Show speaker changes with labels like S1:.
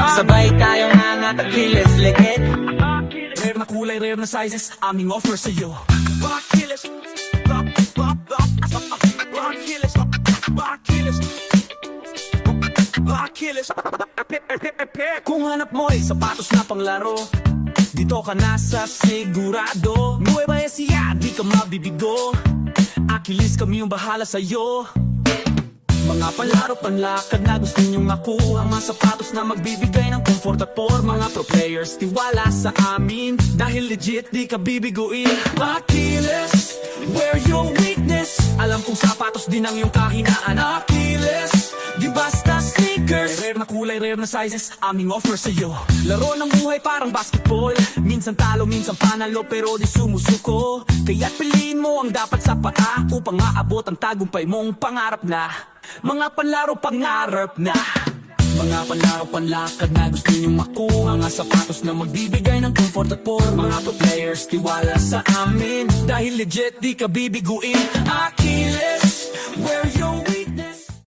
S1: Sabay tayong angat at kilis legit.
S2: Rare na kulay, rare na sizes, aming offer sa'yo. Bakilis, bakilis, bakilis, bakilis. Kung hanap mo ay sapatos na panglaro, dito ka na sa sigurado. Nueva Ecija, di ka mabibigo. Akilis, kami yung bahala sa'yo. Mga palaro, panlakad na gusto ninyong makuha, mga sapatos na magbibigay ng comfort at for mga pro players. Tiwala sa amin, dahil legit di ka bibiguin. Achilles, wear your weakness. Alam kong sapatos din ang iyong kahinaan. Achilles, di basta sneakers. Rare na kulay, rare na sizes, aming offer sa'yo. Laro ng buhay parang basketball, minsan talo, minsan panalo, pero di sumusuko. Kaya't piliin mo ang dapat sa paa, upang maabot ang tagumpay mong pangarap na. Mga panlaro, pangarap na. Mga panlaro, panlakad na gusto niyong makuha, mga sapatos na magbibigay ng comfort at for mga pro players. Tiwala sa amin, dahil legit di ka bibiguin. Aki